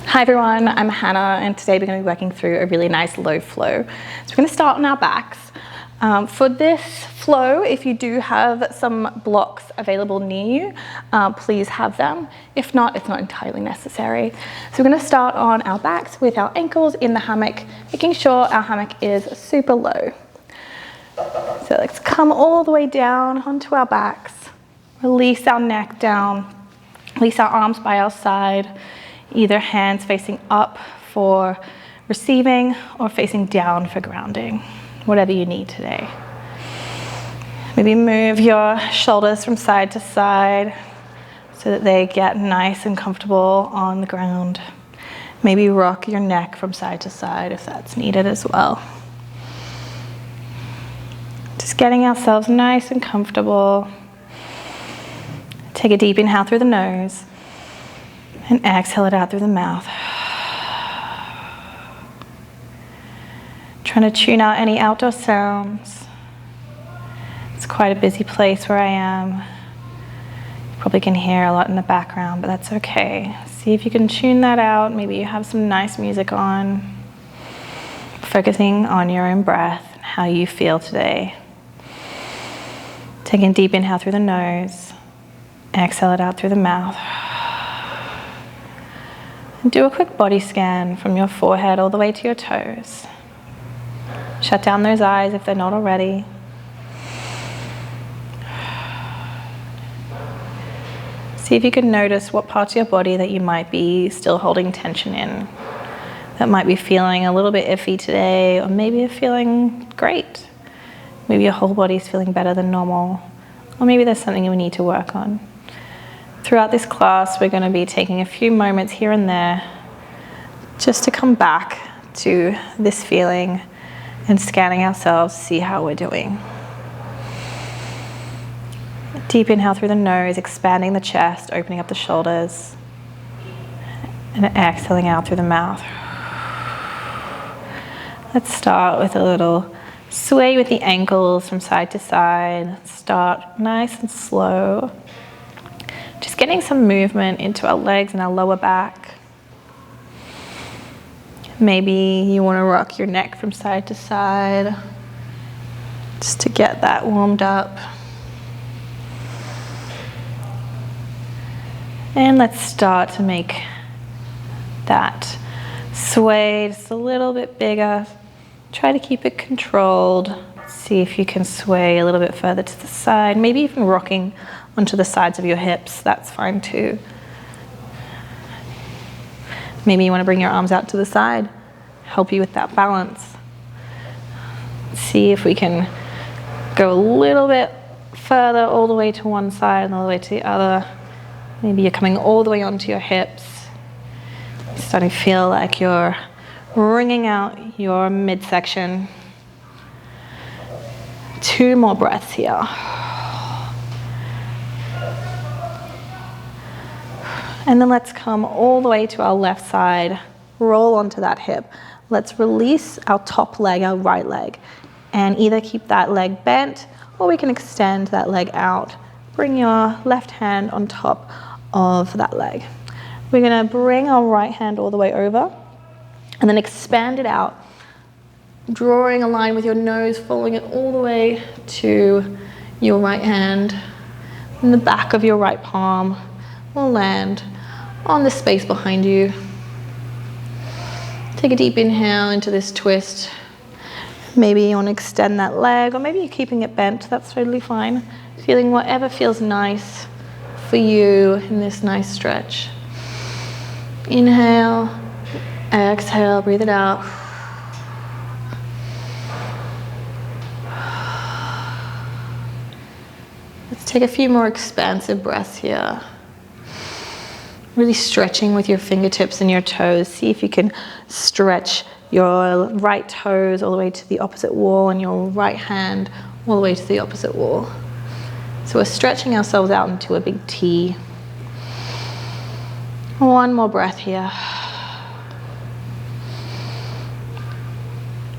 Hi everyone, I'm Hannah and today we're going to be working through a really nice low flow. So we're going to start on our backs. For this flow, if you do have some blocks available near you, please have them. If not, it's not entirely necessary. So we're going to start on our backs with our ankles in the hammock, making sure our hammock is super low. So let's come all the way down onto our backs, release our neck down, release our arms by our side, either hands facing up for receiving or facing down for grounding, whatever you need today. Maybe move your shoulders from side to side so that they get nice and comfortable on the ground. Maybe rock your neck from side to side if that's needed as well. Just getting ourselves nice and comfortable. Take a deep inhale through the nose. And exhale it out through the mouth. Trying to tune out any outdoor sounds. It's quite a busy place where I am. You probably can hear a lot in the background, but that's okay. See if you can tune that out. Maybe you have some nice music on. Focusing on your own breath and how you feel today. Taking a deep inhale through the nose. Exhale it out through the mouth. Do a quick body scan from your forehead all the way to your toes. Shut down those eyes if they're not already. See if you can notice what parts of your body that you might be still holding tension in. That might be feeling a little bit iffy today, or maybe you're feeling great. Maybe your whole body's feeling better than normal, or maybe there's something you need to work on. Throughout this class, we're going to be taking a few moments here and there just to come back to this feeling and scanning ourselves, see how we're doing. Deep inhale through the nose, expanding the chest, opening up the shoulders, and exhaling out through the mouth. Let's start with a little sway with the ankles from side to side. Start nice and slow. Just getting some movement into our legs and our lower back. Maybe you want to rock your neck from side to side just to get that warmed up. And let's start to make that sway just a little bit bigger. Try to keep it controlled. See if you can sway a little bit further to the side, maybe even rocking onto the sides of your hips, that's fine too. Maybe you want to bring your arms out to the side, help you with that balance. See if we can go a little bit further all the way to one side and all the way to the other. Maybe you're coming all the way onto your hips. You're starting to feel like you're wringing out your midsection. 2 more breaths here. And then let's come all the way to our left side, roll onto that hip. Let's release our top leg, our right leg, and either keep that leg bent or we can extend that leg out. Bring your left hand on top of that leg. We're gonna bring our right hand all the way over and then expand it out, drawing a line with your nose, following it all the way to your right hand. And the back of your right palm will land on the space behind you. Take a deep inhale into this twist. Maybe you want to extend that leg, or maybe you're keeping it bent, that's totally fine. Feeling whatever feels nice for you in this nice stretch. Inhale, exhale, breathe it out. Let's take a few more expansive breaths here. Really stretching with your fingertips and your toes. See if you can stretch your right toes all the way to the opposite wall and your right hand all the way to the opposite wall. So we're stretching ourselves out into a big T. 1 more breath here.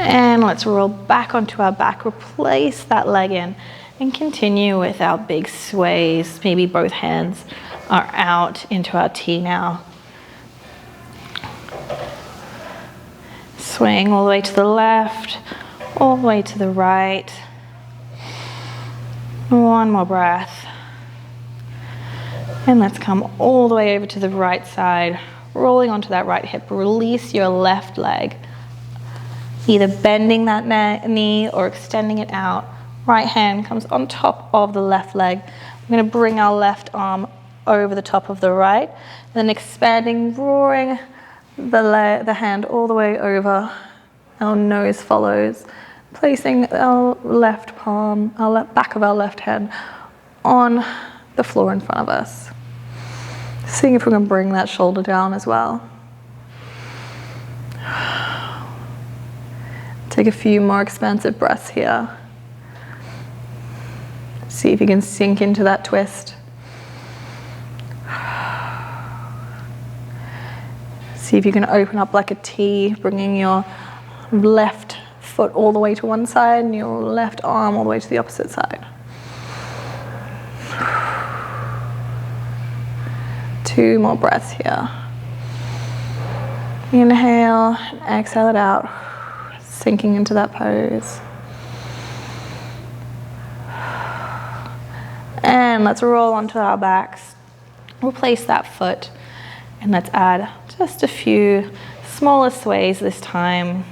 And let's roll back onto our back, replace that leg in, and continue with our big sways. Maybe both hands are out into our T now. Swing all the way to the left, all the way to the right. One more breath. And let's come all the way over to the right side, rolling onto that right hip. Release your left leg, either bending that knee or extending it out. Right hand comes on top of the left leg. I'm going to bring our left arm over the top of the right, and then expanding, drawing the hand all the way over. Our nose follows, placing our left palm, back of our left hand on the floor in front of us. Seeing if we can bring that shoulder down as well. Take a few more expansive breaths here. See if you can sink into that twist. See if you can open up like a T, bringing your left foot all the way to one side and your left arm all the way to the opposite side. 2 more breaths here. Inhale and exhale it out, sinking into that pose. And let's roll onto our backs. Replace that foot and let's add just a few smaller sways this time.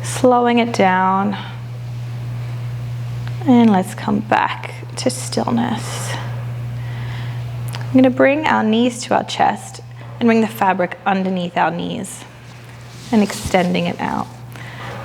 Slowing it down. And let's come back to stillness. I'm going to bring our knees to our chest and bring the fabric underneath our knees and extending it out.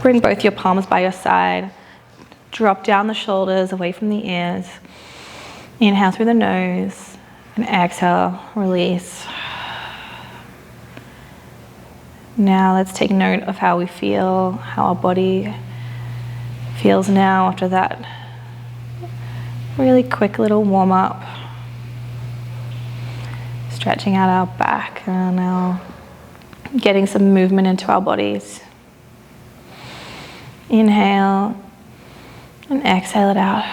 Bring both your palms by your side. Drop down the shoulders away from the ears. Inhale through the nose and exhale, release. Now let's take note of how we feel, how our body feels now after that really quick little warm up. Stretching out our back and now getting some movement into our bodies. Inhale and exhale it out.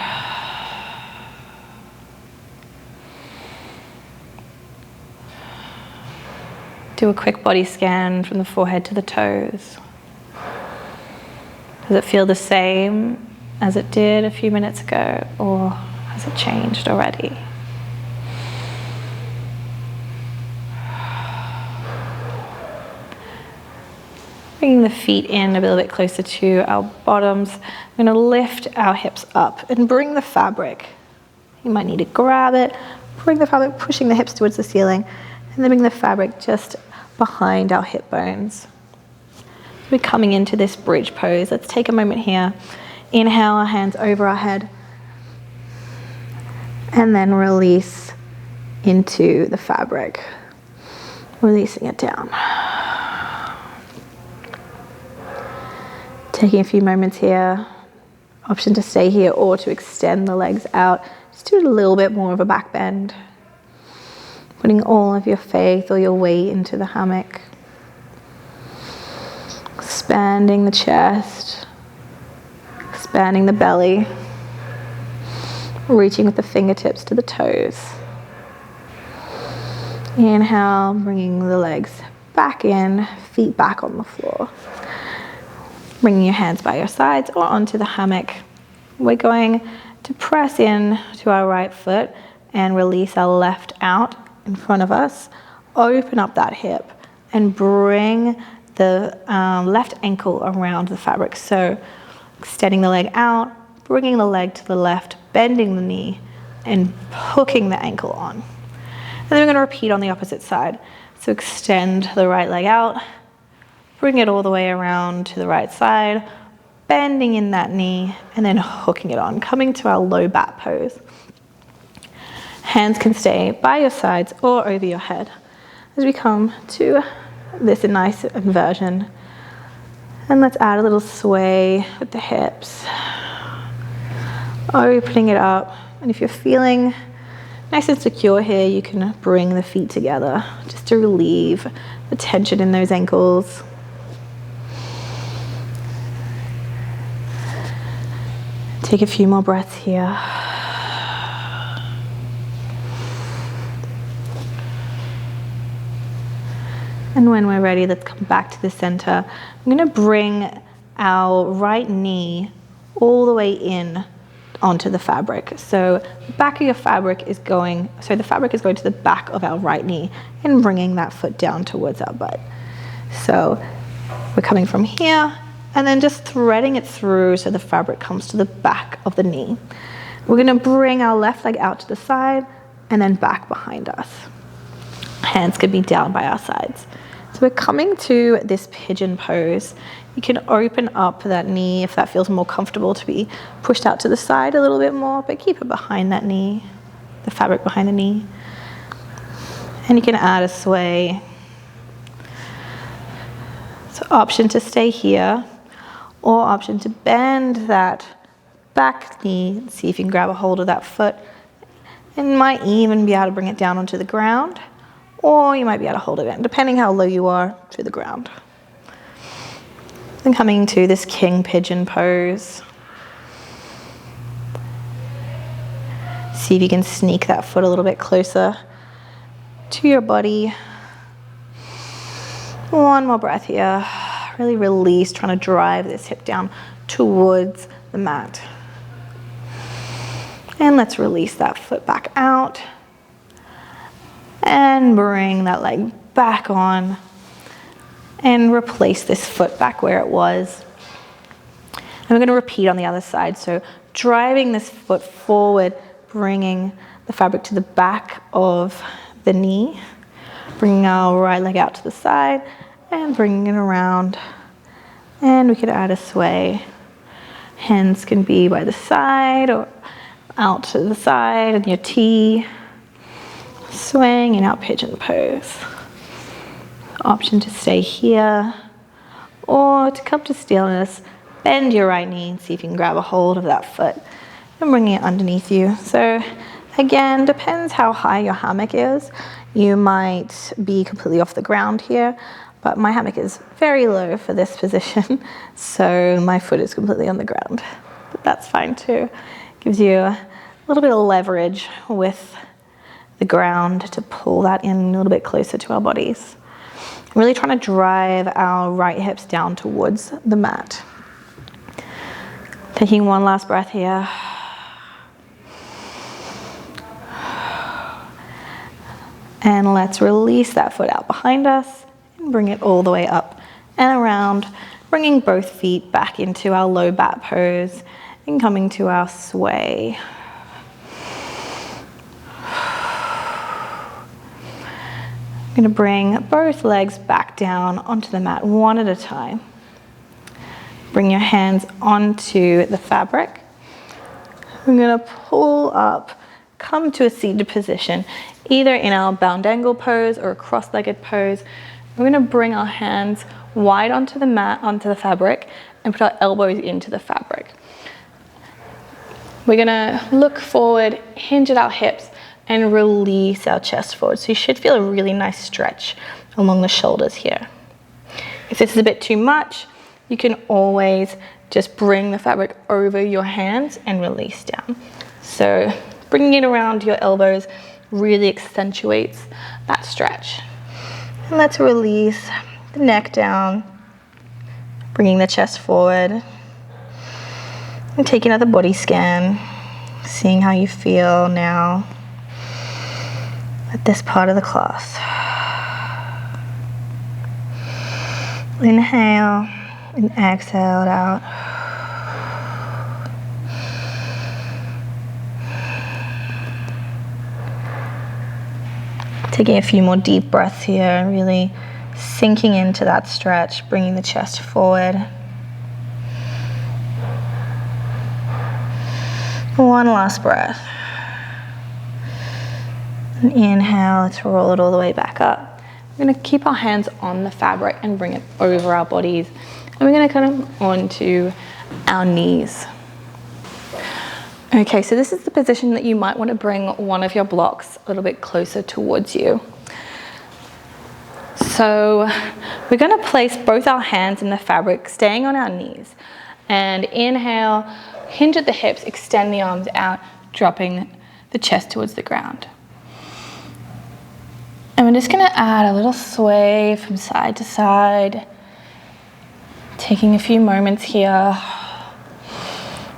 Do a quick body scan from the forehead to the toes. Does it feel the same as it did a few minutes ago, or has it changed already? Bringing the feet in a little bit closer to our bottoms. I'm going to lift our hips up and bring the fabric. You might need to grab it, bring the fabric, pushing the hips towards the ceiling, and then bring the fabric just behind our hip bones. We're coming into this bridge pose. Let's take a moment here. Inhale, our hands over our head. And then release into the fabric. Releasing it down. Taking a few moments here. Option to stay here or to extend the legs out. Just do a little bit more of a back bend. Putting all of your faith or your weight into the hammock. Expanding the chest. Expanding the belly. Reaching with the fingertips to the toes. Inhale, bringing the legs back in, feet back on the floor. Bringing your hands by your sides or onto the hammock. We're going to press in to our right foot and release our left out in front of us. Open up that hip and bring the left ankle around the fabric. So extending the leg out, bringing the leg to the left, bending the knee, and hooking the ankle on. And then we're going to repeat on the opposite side. So extend the right leg out, bring it all the way around to the right side, bending in that knee, and then hooking it on, coming to our low bat pose. Hands can stay by your sides or over your head as we come to this nice inversion. And let's add a little sway with the hips. Opening it up. And if you're feeling nice and secure here, you can bring the feet together just to relieve the tension in those ankles. Take a few more breaths here. And when we're ready, let's come back to the center. I'm gonna bring our right knee all the way in onto the fabric. So the back of your fabric is going, the fabric is going to the back of our right knee and bringing that foot down towards our butt. So we're coming from here and then just threading it through so the fabric comes to the back of the knee. We're gonna bring our left leg out to the side and then back behind us. Hands could be down by our sides. So we're coming to this pigeon pose. You can open up that knee if that feels more comfortable to be pushed out to the side a little bit more, but keep it behind that knee, the fabric behind the knee. And you can add a sway. So option to stay here, or option to bend that back knee, see if you can grab a hold of that foot, and might even be able to bring it down onto the ground, or you might be able to hold it in, depending how low you are to the ground. Then coming to this king pigeon pose. See if you can sneak that foot a little bit closer to your body. One more breath here. Really release, trying to drive this hip down towards the mat. And let's release that foot back out. And bring that leg back on. And replace this foot back where it was. And we're going to repeat on the other side. So driving this foot forward, bringing the fabric to the back of the knee. Bringing our right leg out to the side and bringing it around. And we could add a sway. Hands can be by the side or out to the side and your T. Swaying in our pigeon pose. Option to stay here or to come to stillness, bend your right knee and see if you can grab a hold of that foot and bring it underneath you. So again, depends how high your hammock is. You might be completely off the ground here, but my hammock is very low for this position, so my foot is completely on the ground. But that's fine too. Gives you a little bit of leverage with the ground to pull that in a little bit closer to our bodies. Really trying to drive our right hips down towards the mat. Taking one last breath here. And let's release that foot out behind us and bring it all the way up and around, bringing both feet back into our low back pose and coming to our sway. I'm going to bring both legs back down onto the mat one at a time. Bring your hands onto the fabric. I'm going to pull up, come to a seated position, either in our bound angle pose or a cross-legged pose. We're going to bring our hands wide onto the mat, onto the fabric, and put our elbows into the fabric. We're going to look forward, hinge at our hips, and release our chest forward. So you should feel a really nice stretch along the shoulders here. If this is a bit too much, you can always just bring the fabric over your hands and release down. So bringing it around your elbows really accentuates that stretch. And let's release the neck down, bringing the chest forward, and take another body scan, seeing how you feel now at this part of the class. Inhale and exhale it out. Taking a few more deep breaths here, really sinking into that stretch, bringing the chest forward. One last breath. And inhale, let's roll it all the way back up. We're going to keep our hands on the fabric and bring it over our bodies. And we're going to come onto our knees. Okay, so this is the position that you might want to bring one of your blocks a little bit closer towards you. So we're going to place both our hands in the fabric, staying on our knees. And inhale, hinge at the hips, extend the arms out, dropping the chest towards the ground. And And we're just going to add a little sway from side to side, taking a few moments here,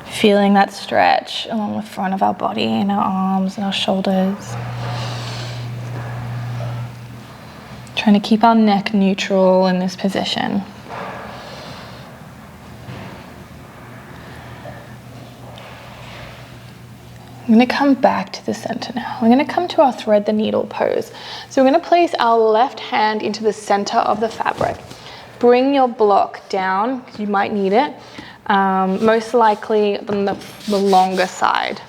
feeling that stretch along the front of our body and our arms and our shoulders. Trying to keep our neck neutral in this position. I'm going to come back to the center now. We're going to come to our thread the needle pose. So we're going to place our left hand into the center of the fabric. Bring your block down, because you might need it, most likely on the longer side.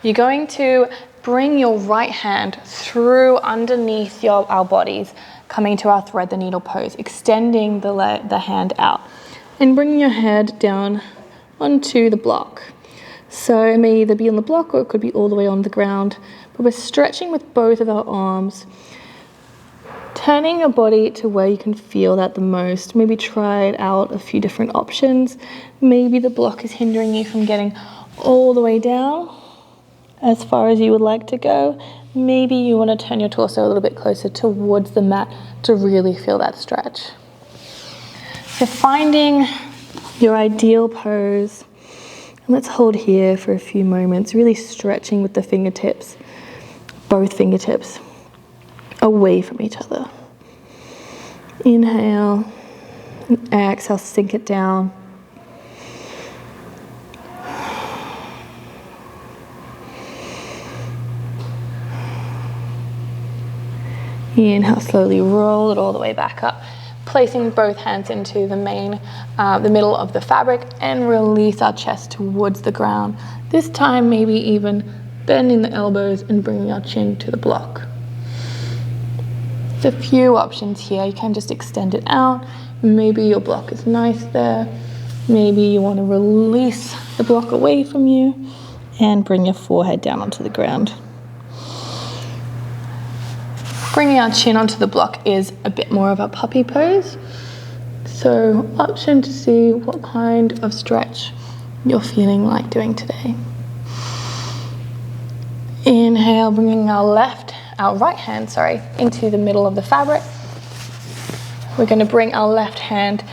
You're going to bring your right hand through underneath our bodies, coming to our thread the needle pose, extending the hand out, and bringing your head down onto the block. So it may either be on the block or it could be all the way on the ground, but we're stretching with both of our arms, turning your body to where you can feel that the most. Maybe try it out a few different options. Maybe the block is hindering you from getting all the way down as far as you would like to go. Maybe you want to turn your torso a little bit closer towards the mat to really feel that stretch. So finding your ideal pose. Let's hold here for a few moments, really stretching with the fingertips, both fingertips, away from each other. Inhale, and exhale, sink it down. Inhale, slowly roll it all the way back up. Placing both hands into the middle of the fabric, and release our chest towards the ground. This time, maybe even bending the elbows and bringing our chin to the block. There's a few options here. You can just extend it out. Maybe your block is nice there. Maybe you want to release the block away from you and bring your forehead down onto the ground. Bringing our chin onto the block is a bit more of a puppy pose. So option to see what kind of stretch you're feeling like doing today. Inhale, bringing our right hand, into the middle of the fabric. We're going to bring our left hand,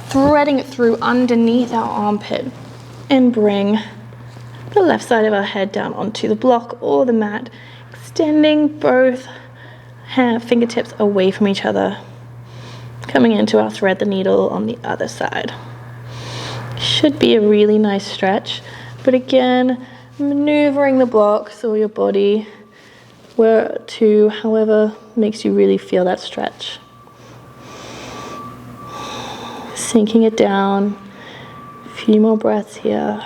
threading it through underneath our armpit, and bring the left side of our head down onto the block or the mat, extending both fingertips away from each other, coming into our thread the needle on the other side. Should be a really nice stretch, but again, maneuvering the blocks or your body where to however makes you really feel that stretch. Sinking it down. A few more breaths here.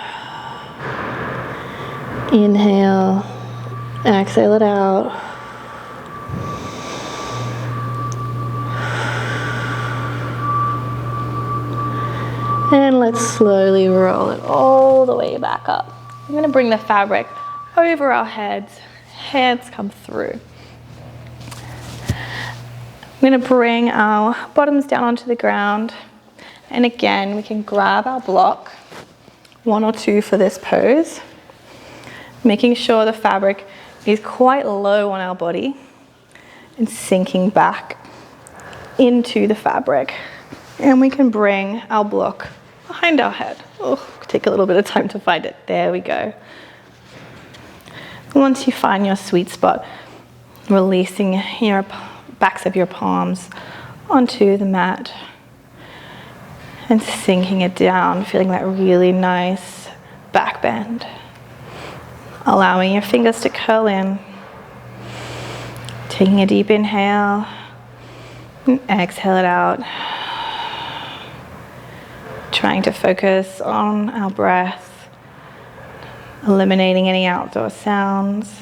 Inhale, exhale it out. And let's slowly roll it all the way back up. I'm going to bring the fabric over our heads. Hands come through. I'm going to bring our bottoms down onto the ground. And again, we can grab our block, one or two for this pose, making sure the fabric is quite low on our body and sinking back into the fabric. And we can bring our block behind our head. Oh, take a little bit of time to find it. There we go. Once you find your sweet spot, releasing your backs of your palms onto the mat and sinking it down, feeling that really nice back bend. Allowing your fingers to curl in. Taking a deep inhale and exhale it out. Trying to focus on our breath, eliminating any outdoor sounds.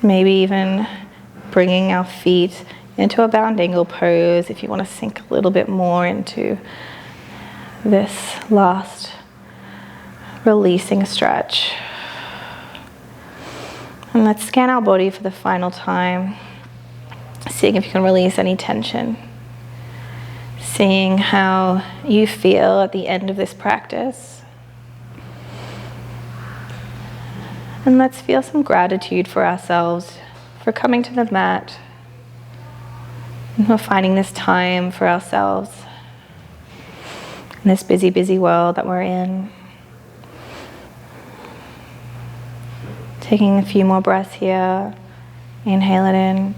Maybe even bringing our feet into a bound angle pose if you want to sink a little bit more into this last releasing stretch. And let's scan our body for the final time, seeing if you can release any tension. Seeing how you feel at the end of this practice. And let's feel some gratitude for ourselves for coming to the mat And we're finding this time for ourselves in this busy, busy world that we're in. Taking a few more breaths here. Inhale it in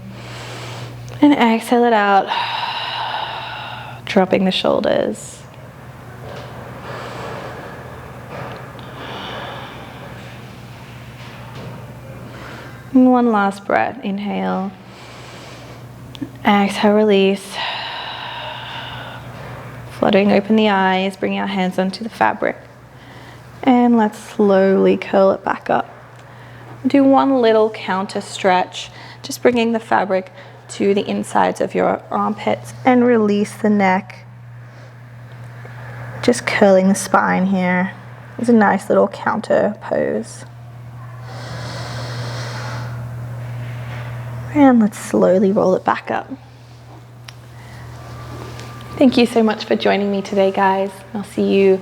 and exhale it out. Dropping the shoulders. And one last breath. Inhale. Exhale, release. Fluttering open the eyes, bringing our hands onto the fabric. And let's slowly curl it back up. Do one little counter stretch, just bringing the fabric to the insides of your armpits and release the neck. Just curling the spine here. It's a nice little counter pose. And let's slowly roll it back up. Thank you so much for joining me today, guys. I'll see you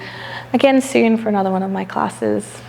again soon for another one of my classes.